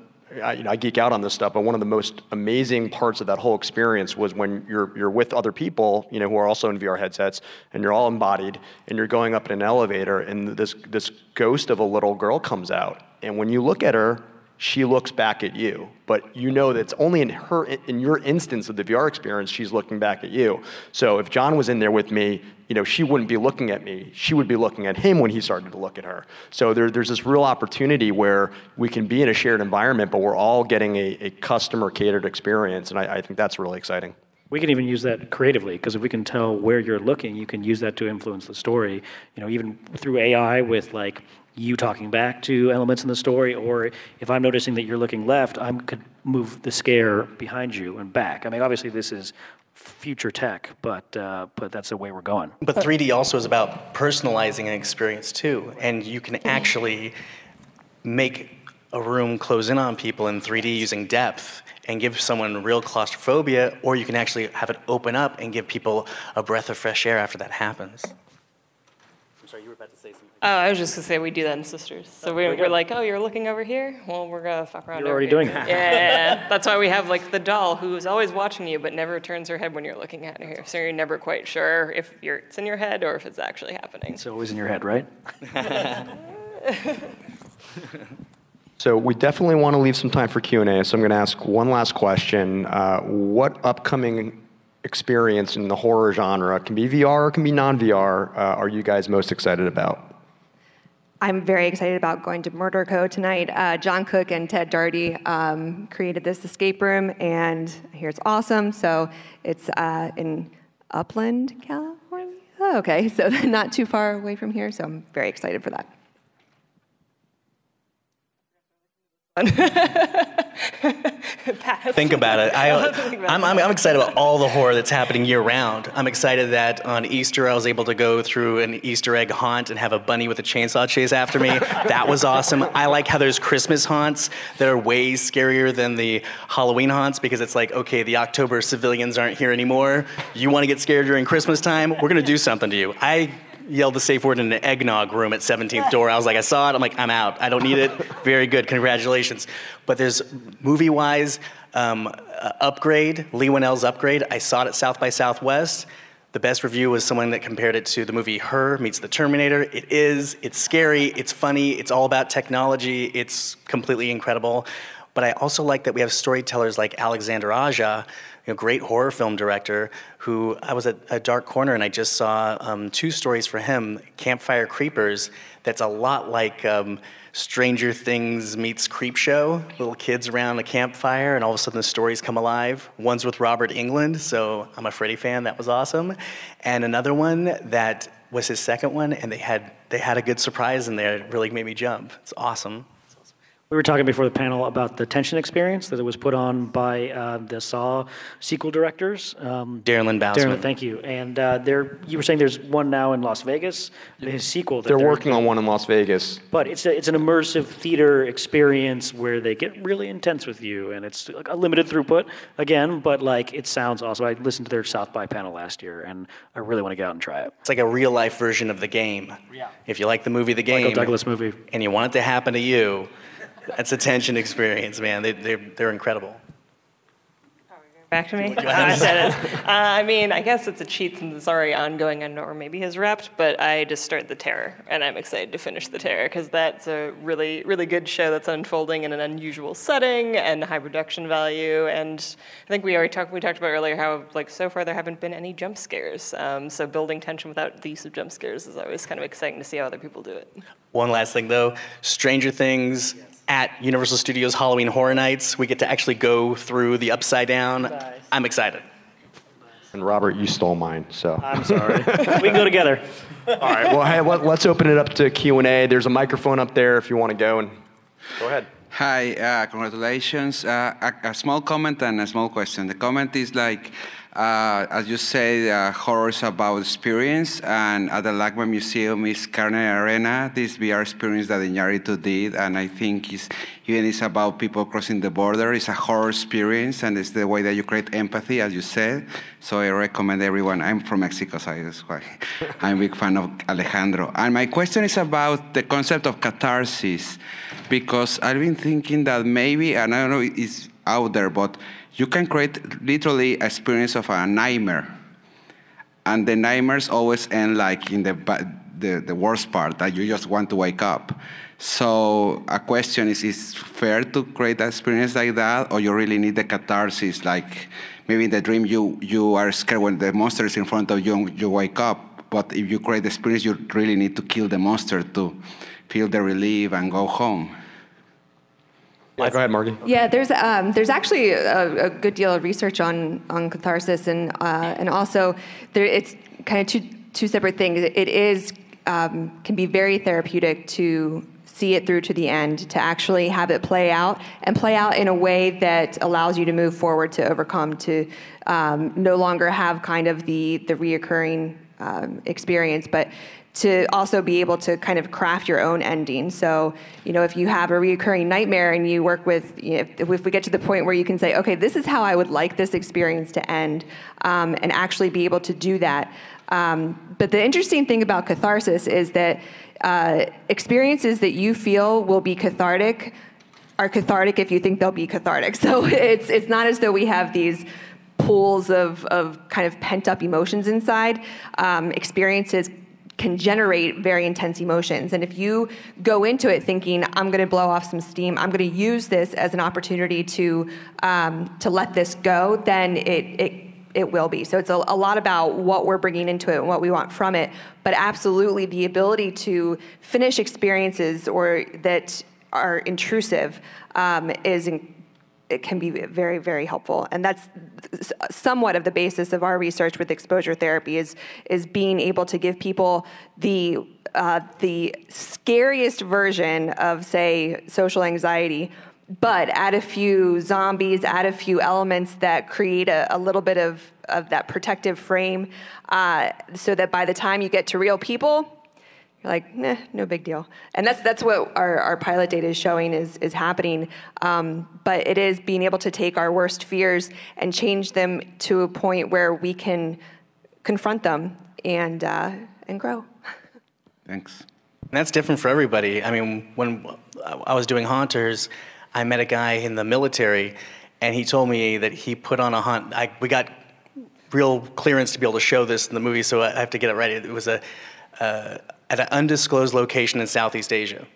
I geek out on this stuff, but one of the most amazing parts of that whole experience was when you're with other people, you know, who are also in VR headsets, and you're all embodied, and you're going up in an elevator, and this ghost of a little girl comes out, and when you look at her, she looks back at you, but you know that it's only in your instance of the VR experience, she's looking back at you. So if John was in there with me, you know, she wouldn't be looking at me. She would be looking at him when he started to look at her. So there's this real opportunity where we can be in a shared environment, but we're all getting a customer-catered experience, and I think that's really exciting. We can even use that creatively, because if we can tell where you're looking, you can use that to influence the story. You know, even through AI with like you talking back to elements in the story, or if I'm noticing that you're looking left, I could move the scare behind you and back. I mean, obviously this is future tech, but that's the way we're going. But 3D also is about personalizing an experience too, and you can actually make a room close in on people in 3D using depth and give someone real claustrophobia, or you can actually have it open up and give people a breath of fresh air after that happens. I'm sorry, you were about to say something. Oh, I was just going to say we do that in Sisters. So we're like, oh, you're looking over here? Well, we're going to fuck around You're already over here. doing that. Yeah. That's why we have like the doll who's always watching you but never turns her head when you're looking at her. So you're never quite sure if it's in your head or if it's actually happening. It's always in your head, right? So we definitely want to leave some time for Q&A, so I'm going to ask one last question. What upcoming experience in the horror genre, can be VR or can be non-VR, are you guys most excited about? I'm very excited about going to Murder Co. tonight. John Cook and Ted Darty created this escape room, and I hear it's awesome. So it's in Upland, California? Oh, okay, so not too far away from here, so I'm very excited for that. Think about it. I'm excited about all the horror that's happening year-round. I'm excited that on Easter I was able to go through an Easter egg haunt and have a bunny with a chainsaw chase after me. That was awesome. I like how there's Christmas haunts that are way scarier than the Halloween haunts, because it's like, okay, the October civilians aren't here anymore. You want to get scared during Christmas time? We're going to do something to you. I yelled the safe word in an eggnog room at 17th door. I was like, I saw it. I'm like, I'm out. I don't need it. Very good. Congratulations. But there's movie-wise, Upgrade, Lee Winnell's Upgrade. I saw it at South by Southwest. The best review was someone that compared it to the movie Her meets the Terminator. It's scary, it's funny, it's all about technology, it's completely incredible. But I also like that we have storytellers like Alexander Aja, great horror film director, who I was at a dark corner and I just saw 2 stories for him, Campfire Creepers, that's a lot like Stranger Things meets Creepshow, little kids around a campfire and all of a sudden the stories come alive. One's with Robert Englund, so I'm a Freddy fan, that was awesome. And another one that was his second one, and they had a good surprise in there. It really made me jump. It's awesome. We were talking before the panel about the tension experience that was put on by the Saw sequel directors. Darren Lynn Bousman. Darren, thank you. And you were saying there's one now in Las Vegas, his sequel. They're working on one in Las Vegas. But it's an immersive theater experience where they get really intense with you, and it's like a limited throughput, again, but like it sounds awesome. I listened to their South by panel last year, and I really want to get out and try it. It's like a real-life version of The Game. Yeah. If you like the movie The Game, Michael Douglas movie, and you want it to happen to you, that's a tension experience, man. They're incredible. Back to me? I said it. I mean, I guess it's a cheat since it's already ongoing or maybe has wrapped, but I just started The Terror, and I'm excited to finish The Terror because that's a really, really good show that's unfolding in an unusual setting and high production value. And I think we talked about earlier how, like, so far there haven't been any jump scares. So building tension without the use of jump scares is always kind of exciting to see how other people do it. One last thing, though. Stranger Things at Universal Studios Halloween Horror Nights. We get to actually go through the Upside Down. Nice. I'm excited. And Robert, you stole mine, so. I'm sorry. We can go together. All right, well, hey, let's open it up to Q&A. There's a microphone up there if you want to go, and go ahead. Hi, congratulations. A small comment and a small question. The comment is like, as you say, horror is about experience, and at the Dieckmann Museum is Carnegie Arena, this VR experience that Iñárritu did, and I think it's about people crossing the border. It's a horror experience, and it's the way that you create empathy, as you said. So I recommend everyone. I'm from Mexico, so that's why I'm a big fan of Alejandro. And my question is about the concept of catharsis, because I've been thinking that maybe, and I don't know, it's out there, but you can create literally an experience of a nightmare. And the nightmares always end like in the worst part, that you just want to wake up. So a question is fair to create an experience like that, or you really need the catharsis, like maybe in the dream you are scared when the monster is in front of you and you wake up, but if you create the experience, you really need to kill the monster to feel the relief and go home. Yeah, go ahead, Margee. Yeah, there's actually a good deal of research on catharsis, and also it's kind of two separate things. It is can be very therapeutic to see it through to the end, to actually have it play out in a way that allows you to move forward, to overcome, to no longer have kind of the reoccurring experience, but to also be able to kind of craft your own ending. So, if you have a reoccurring nightmare and you work with, if we get to the point where you can say, okay, this is how I would like this experience to end, and actually be able to do that. But the interesting thing about catharsis is that experiences that you feel will be cathartic are cathartic if you think they'll be cathartic. So it's not as though we have these pools of kind of pent-up emotions inside. Experiences can generate very intense emotions. And if you go into it thinking, I'm going to blow off some steam, I'm going to use this as an opportunity to let this go, then it will be. So it's a lot about what we're bringing into it and what we want from it. But absolutely, the ability to finish experiences or that are intrusive it can be very, very helpful. And that's somewhat of the basis of our research with exposure therapy is being able to give people the scariest version of, say, social anxiety, but add a few zombies, add a few elements that create a little bit of that protective frame, so that by the time you get to real people, you're like, nah, no big deal. And that's what our pilot data is showing is happening. But it is being able to take our worst fears and change them to a point where we can confront them and grow. Thanks. And that's different for everybody. I mean, when I was doing Haunters, I met a guy in the military, and he told me that he put on a haunt. We got real clearance to be able to show this in the movie, so I have to get it right. It was at an undisclosed location in Southeast Asia.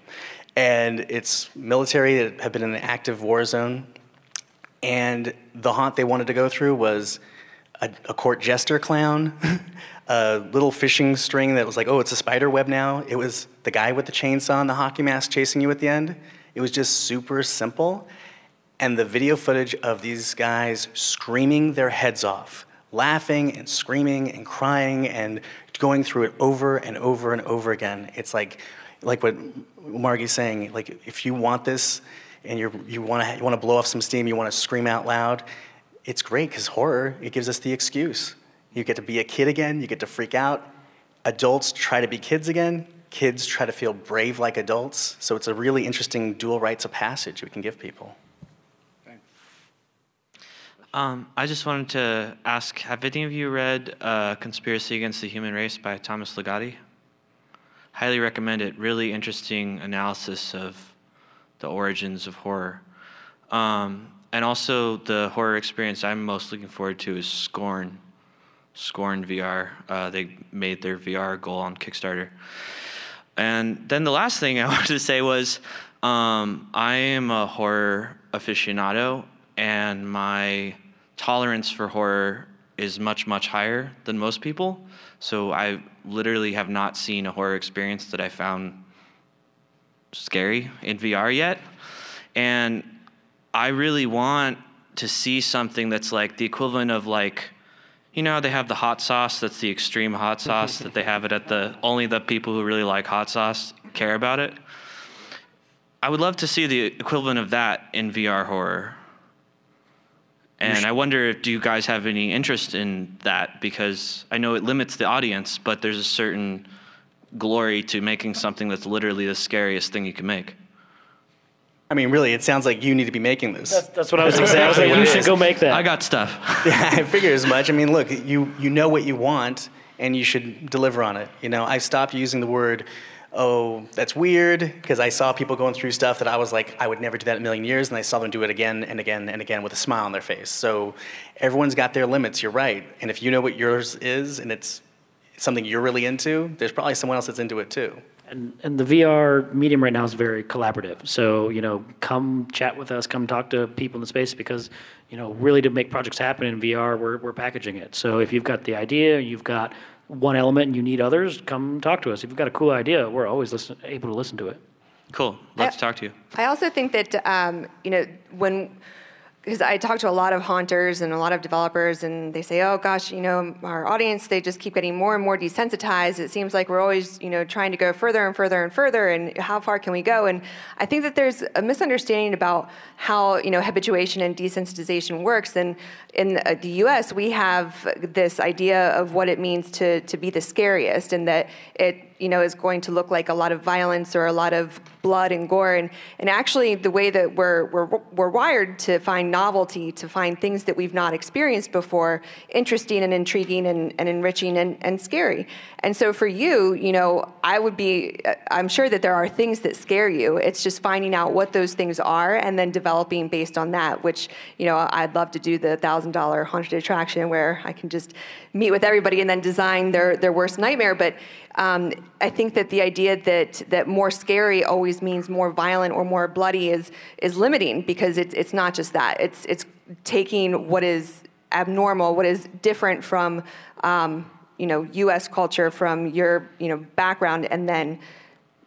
And it's military that have been in an active war zone. And the haunt they wanted to go through was a court jester clown, a little fishing string that was like, oh, it's a spider web now. It was the guy with the chainsaw and the hockey mask chasing you at the end. It was just super simple. And the video footage of these guys screaming their heads off, laughing and screaming and crying and going through it over and over and over again. It's like what Margee's saying, like if you want this and you want to blow off some steam, you want to scream out loud, it's great because horror, it gives us the excuse. You get to be a kid again, you get to freak out. Adults try to be kids again. Kids try to feel brave like adults. So it's a really interesting dual rites of passage we can give people. I just wanted to ask, have any of you read Conspiracy Against the Human Race by Thomas Locati? Highly recommend it. Really interesting analysis of the origins of horror. And also the horror experience I'm most looking forward to is Scorn VR. They made their VR goal on Kickstarter. And then the last thing I wanted to say was I am a horror aficionado, and my tolerance for horror is much, much higher than most people. So I literally have not seen a horror experience that I found scary in VR yet. And I really want to see something that's like the equivalent of like, you know, they have the hot sauce, that's the extreme hot sauce that they have it at only the people who really like hot sauce care about it. I would love to see the equivalent of that in VR horror. And I wonder, do you guys have any interest in that? Because I know it limits the audience, but there's a certain glory to making something that's literally the scariest thing you can make. I mean, really, it sounds like you need to be making this. That's what I was exactly. I was like, you should go make that. I got stuff. Yeah, I figured as much. I mean, look, you know what you want, and you should deliver on it. You know, I stopped using the word, oh, that's weird, because I saw people going through stuff that I was like, I would never do that in a million years, and I saw them do it again and again and again with a smile on their face. So everyone's got their limits, you're right. And if you know what yours is, and it's something you're really into, there's probably someone else that's into it too. And the VR medium right now is very collaborative. So, you know, come chat with us, come talk to people in the space, because, you know, really to make projects happen in VR, we're packaging it. So if you've got the idea, you've got one element and you need others, come talk to us. If you've got a cool idea, we're always able to listen to it. Cool. Love to talk to you. I also think that, you know, because I talk to a lot of haunters and a lot of developers, and they say, oh gosh, you know, our audience, they just keep getting more and more desensitized. It seems like we're always, you know, trying to go further and further and further, and how far can we go? And I think that there's a misunderstanding about how, you know, habituation and desensitization works. And in the US, we have this idea of what it means to be the scariest, and that it, you know, is going to look like a lot of violence or a lot of blood and gore. And actually, the way that we're wired to find novelty, to find things that we've not experienced before, interesting and intriguing and enriching and scary. And so for you, you know, I'm sure that there are things that scare you. It's just finding out what those things are and then developing based on that, which, you know, I'd love to do the $1,000 haunted attraction where I can just meet with everybody and then design their worst nightmare. But I think that the idea that more scary always means more violent or more bloody is limiting, because it's not just that. It's taking what is abnormal, what is different from you know, U.S. culture, from your, you know, background, and then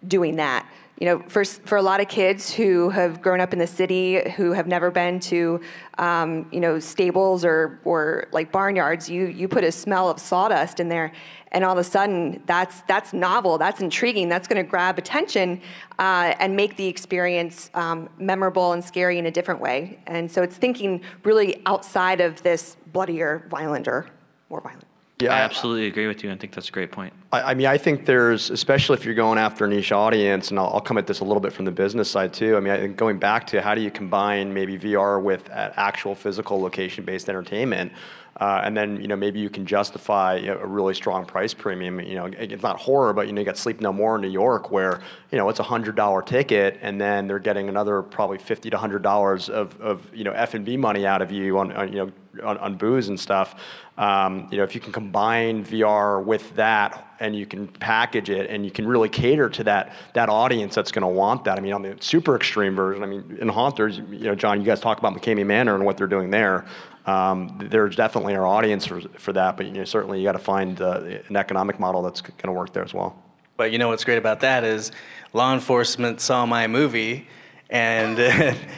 doing that. You know, for a lot of kids who have grown up in the city, who have never been to, you know, stables or like barnyards, you put a smell of sawdust in there, and all of a sudden that's novel, that's intriguing, that's going to grab attention and make the experience memorable and scary in a different way. And so it's thinking really outside of this bloodier, violenter, more violent. Yeah, I absolutely agree with you, and I think that's a great point. I mean, I think there's, especially if you're going after a niche audience, and I'll come at this a little bit from the business side too. I mean, I think going back to how do you combine maybe VR with actual physical location-based entertainment, and then, you know, maybe you can justify, you know, a really strong price premium. You know, it's not horror, but, you know, you got Sleep No More in New York, where, you know, it's $100 ticket, and then they're getting another probably $50 to $100 of you know, F&B money out of you on you know, on booze and stuff. If you can combine VR with that, and you can package it, and you can really cater to that audience that's going to want that. I mean, on the super extreme version, I mean, in Haunters, John, you guys talk about McCamey Manor and what they're doing there. There's definitely our audience for that, but certainly you got to find an economic model that's going to work there as well. But what's great about that is law enforcement saw my movie, and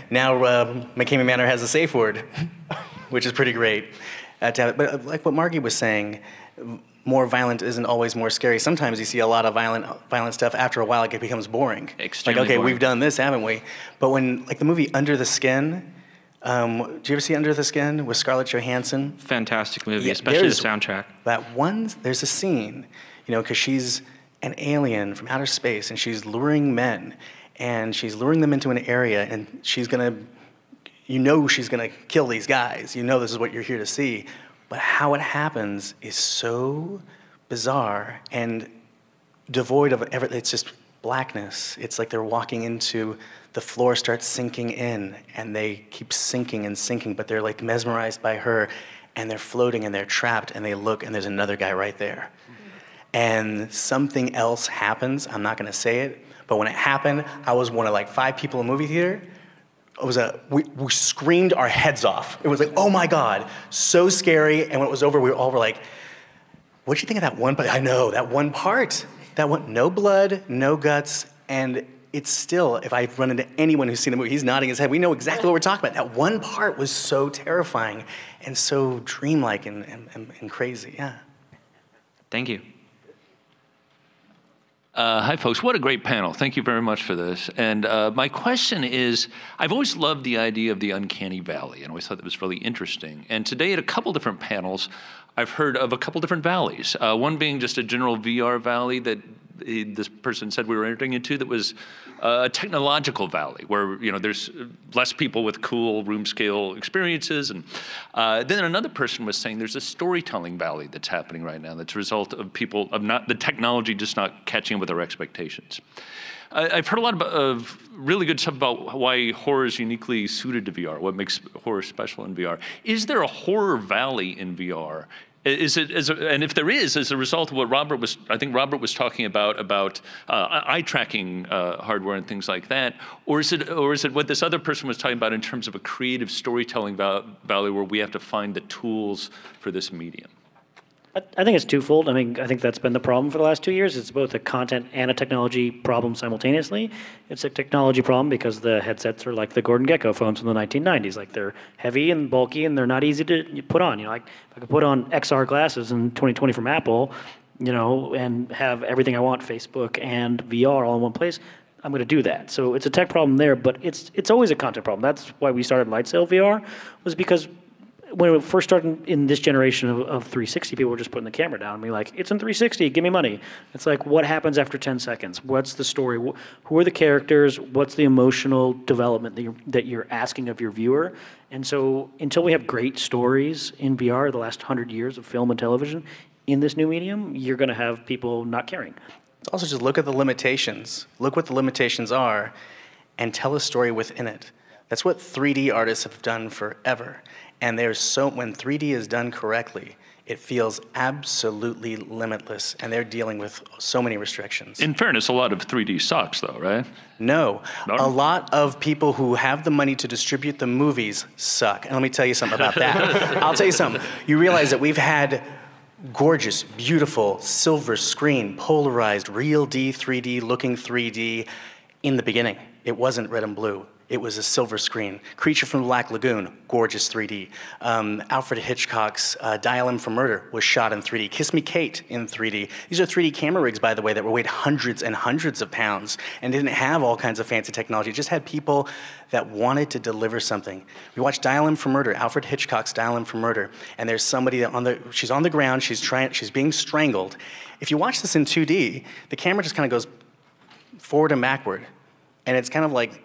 now McCamey Manor has a safe word, which is pretty great. But like what Margee was saying, more violent isn't always more scary. Sometimes you see a lot of violent stuff. After a while, it becomes boring. Extremely okay, boring. We've done this, haven't we? But when, the movie Under the Skin, did you ever see Under the Skin with Scarlett Johansson? Fantastic movie, especially the soundtrack. There's a scene, because she's an alien from outer space, and she's luring men, and she's luring them into an area, and she's gonna kill these guys. This is what you're here to see. But how it happens is so bizarre and devoid of everything. It's just blackness. It's like they're walking into, the floor starts sinking in, and they keep sinking and sinking, but they're like mesmerized by her, and they're floating, and they're trapped, and they look, and there's another guy right there. And something else happens. I'm not gonna say it, but when it happened, I was one of 5 people in the movie theater. We screamed our heads off. It was like, oh my God, so scary. And when it was over, we all were like, what'd you think of that one part? I know, that one part. That one, no blood, no guts. And it's still, if I run into anyone who's seen the movie, he's nodding his head. We know exactly what we're talking about. That one part was so terrifying and so dreamlike and crazy, yeah. Thank you. Hi, folks. What a great panel. Thank you very much for this. And my question is, I've always loved the idea of the Uncanny Valley, and I always thought that was really interesting. And today at a couple different panels, I've heard of a couple different valleys. One being just a general VR valley that this person said we were entering into, that was a technological valley where there's less people with cool room scale experiences, and then another person was saying there's a storytelling valley that's happening right now that's a result of the technology just not catching up with our expectations. I've heard a lot of really good stuff about why horror is uniquely suited to VR, what makes horror special in VR. Is there a horror valley in VR? And if there is, as a result of what Robert was talking about eye tracking hardware and things like that, or is it what this other person was talking about in terms of a creative storytelling valley where we have to find the tools for this medium? I think it's twofold. I think that's been the problem for the last 2 years. It's both a content and a technology problem simultaneously. It's a technology problem because the headsets are like the Gordon Gekko phones from the 1990s. They're heavy and bulky, and they're not easy to put on. If I could put on XR glasses in 2020 from Apple, and have everything I want, Facebook and VR all in one place, I'm going to do that. So it's a tech problem there, but it's always a content problem. That's why we started Lightsail VR, was because when it first started in this generation of 360, people were just putting the camera down and be like, it's in 360, give me money. It's like, what happens after 10 seconds? What's the story? Who are the characters? What's the emotional development that you're asking of your viewer? And so until we have great stories in VR, the last 100 years of film and television, in this new medium, you're going to have people not caring. Also, just look at the limitations. Look what the limitations are and tell a story within it. That's what 3D artists have done forever. And when 3D is done correctly, it feels absolutely limitless, and they're dealing with so many restrictions. In fairness, a lot of 3D sucks, though, right? No. A lot of people who have the money to distribute the movies suck. And let me tell you something about that. I'll tell you something. You realize that we've had gorgeous, beautiful, silver screen, polarized, real 3D looking 3D in the beginning. It wasn't red and blue. It was a silver screen. Creature from the Black Lagoon, gorgeous 3D. Alfred Hitchcock's Dial M for Murder was shot in 3D. Kiss Me Kate in 3D. These are 3D camera rigs, by the way, that weighed hundreds and hundreds of pounds and didn't have all kinds of fancy technology. It just had people that wanted to deliver something. We watched Dial M for Murder, Alfred Hitchcock's Dial M for Murder, and there's somebody she's on the ground, she's being strangled. If you watch this in 2D, the camera just kind of goes forward and backward, and it's kind of like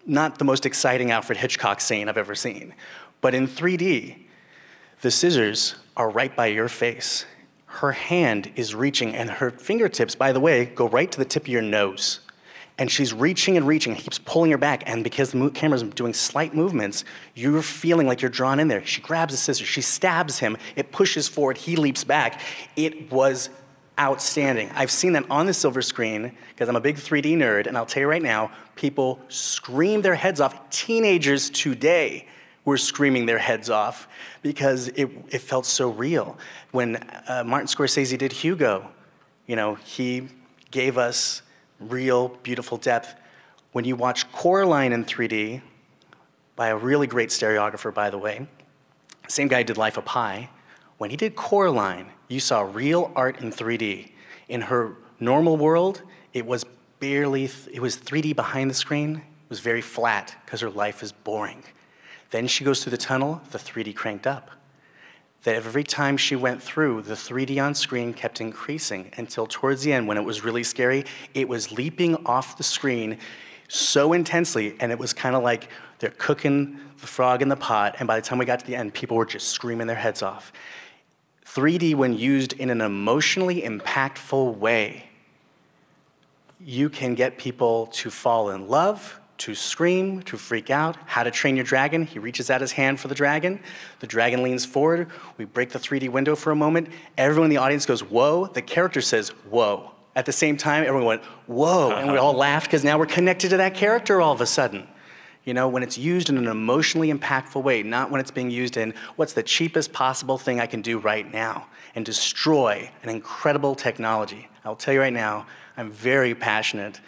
not the most exciting Alfred Hitchcock scene I've ever seen. But in 3D, the scissors are right by your face. Her hand is reaching, and her fingertips, by the way, go right to the tip of your nose. And she's reaching and reaching, keeps pulling her back, and because the camera's doing slight movements, you're feeling like you're drawn in there. She grabs a scissors, she stabs him, it pushes forward, he leaps back. It was outstanding. I've seen that on the silver screen, because I'm a big 3D nerd, and I'll tell you right now, people scream their heads off. Teenagers today were screaming their heads off because it felt so real. When Martin Scorsese did Hugo, he gave us real, beautiful depth. When you watch Coraline in 3D, by a really great stereographer, by the way, same guy who did Life of Pi, when he did Coraline, you saw real art in 3D. In her normal world, it was 3D behind the screen. It was very flat because her life is boring. Then she goes through the tunnel, the 3D cranked up. That every time she went through, the 3D on screen kept increasing until towards the end, when it was really scary, it was leaping off the screen so intensely, and it was kind of like they're cooking the frog in the pot, and by the time we got to the end, people were just screaming their heads off. 3D, when used in an emotionally impactful way, you can get people to fall in love, to scream, to freak out. How to Train Your Dragon, he reaches out his hand for the dragon leans forward, we break the 3D window for a moment, everyone in the audience goes, whoa, the character says, whoa. At the same time, everyone went, whoa, and we all laughed because now we're connected to that character all of a sudden. When it's used in an emotionally impactful way, not when it's being used in what's the cheapest possible thing I can do right now and destroy an incredible technology. I'll tell you right now, I'm very passionate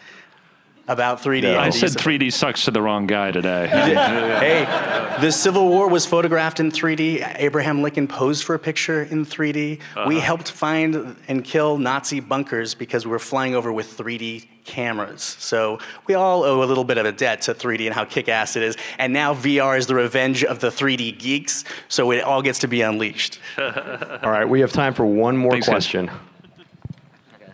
about 3D. I said 3D sucks to the wrong guy today. Hey, the Civil War was photographed in 3D. Abraham Lincoln posed for a picture in 3D. We helped find and kill Nazi bunkers because we were flying over with 3D cameras. So we all owe a little bit of a debt to 3D and how kick-ass it is. And now VR is the revenge of the 3D geeks, so it all gets to be unleashed. All right, we have time for one more question. Okay.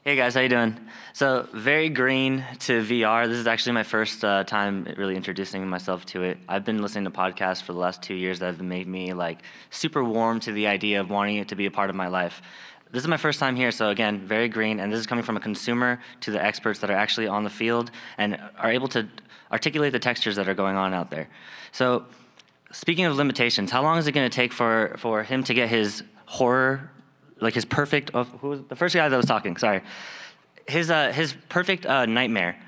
Hey guys, how you doing? So very green to VR. This is actually my first time really introducing myself to it. I've been listening to podcasts for the last 2 years that have made me super warm to the idea of wanting it to be a part of my life. This is my first time here, so again, very green, and this is coming from a consumer to the experts that are actually on the field and are able to articulate the textures that are going on out there. So speaking of limitations, how long is it going to take for him to get his horror, his perfect, who was the first guy that was talking, sorry. His perfect nightmare.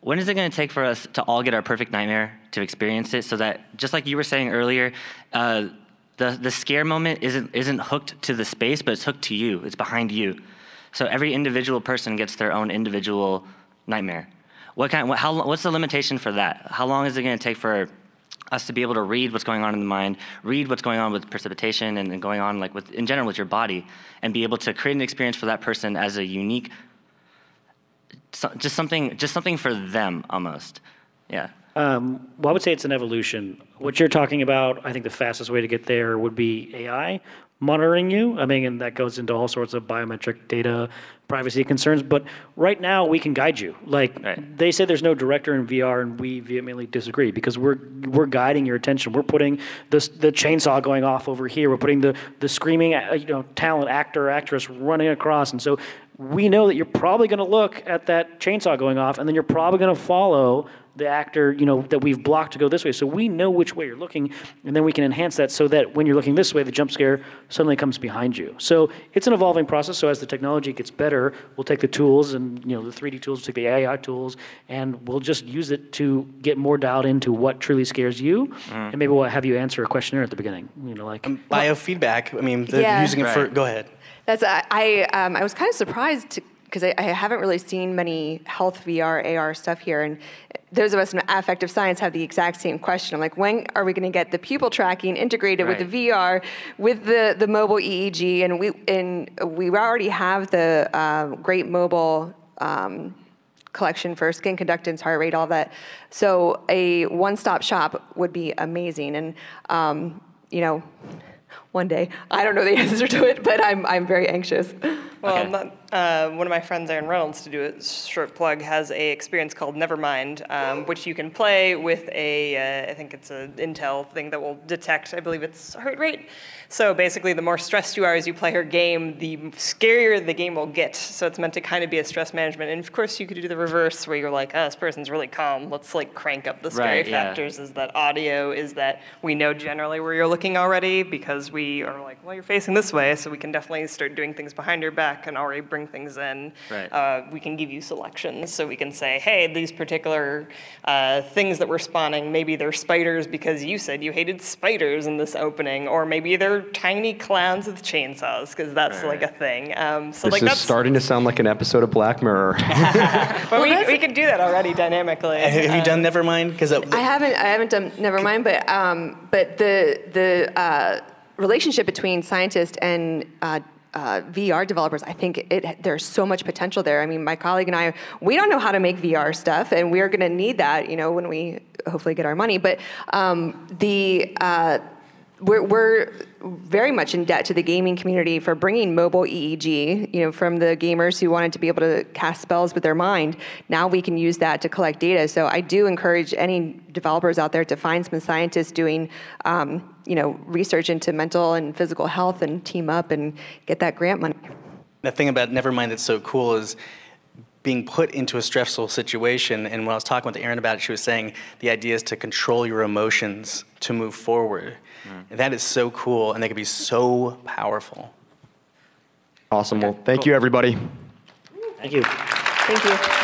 When is it going to take for us to all get our perfect nightmare to experience it, so that, just like you were saying earlier, the scare moment isn't hooked to the space, but it's hooked to you. It's behind you. So every individual person gets their own individual nightmare. What's the limitation for that? How long is it going to take for us to be able to read what's going on in the mind, read what's going on with precipitation and going on in general with your body, and be able to create an experience for that person as a unique, just something for them almost. Yeah. Well, I would say it's an evolution. What you're talking about, I think the fastest way to get there would be AI monitoring you. And that goes into all sorts of biometric data, privacy concerns. But right now, we can guide you. They say there's no director in VR, and we vehemently disagree because we're guiding your attention. We're putting the chainsaw going off over here. We're putting the screaming, talent actor, actress running across, and so we know that you're probably going to look at that chainsaw going off, and then you're probably going to follow the actor, that we've blocked to go this way. So we know which way you're looking, and then we can enhance that so that when you're looking this way, the jump scare suddenly comes behind you. So it's an evolving process. So as the technology gets better, we'll take the tools and, the 3D tools, we'll take the AI tools, and we'll just use it to get more dialed into what truly scares you. And maybe we'll have you answer a questionnaire at the beginning. Biofeedback, using it for, go ahead. I was kind of surprised because I haven't really seen many health VR, AR stuff here, and those of us in affective science have the exact same question. I'm like, when are we going to get the pupil tracking integrated with the VR, with the mobile EEG, and we already have the great mobile collection for skin conductance, heart rate, all that. So a one-stop shop would be amazing, and one day. I don't know the answer to it, but I'm very anxious. Well, Okay. one of my friends, Aaron Reynolds, to do a short plug, has a experience called Nevermind, which you can play with I think it's an Intel thing that will detect, I believe it's heart rate. So basically, the more stressed you are as you play her game, the scarier the game will get. So it's meant to kind of be a stress management. And of course, you could do the reverse, where you're like, oh, this person's really calm. Let's like crank up the scary Right, yeah. factors. Is that audio? Is that we know generally where you're looking already because we are like, well, you're facing this way, so we can definitely start doing things behind your back and already bring things in. Right. We can give you selections, so we can say, hey, these particular things that we're spawning, maybe they're spiders because you said you hated spiders in this opening, or maybe they're tiny clowns with chainsaws because that's like a thing. So This like is that's starting to sound like an episode of Black Mirror. but we can do that already dynamically. Have you done Nevermind? Because I haven't done Nevermind, but the relationship between scientists and VR developers, I think there's so much potential there. I mean, my colleague and I, we don't know how to make VR stuff, and we're going to need that, when we hopefully get our money. But we're very much in debt to the gaming community for bringing mobile EEG, from the gamers who wanted to be able to cast spells with their mind. Now we can use that to collect data. So I do encourage any developers out there to find some scientists doing, research into mental and physical health and team up and get that grant money. The thing about Nevermind that's so cool is being put into a stressful situation. And when I was talking with Erin about it, she was saying the idea is to control your emotions to move forward. And that is so cool, and they can be so powerful. Awesome. Well, thank you, everybody. Thank you. Thank you.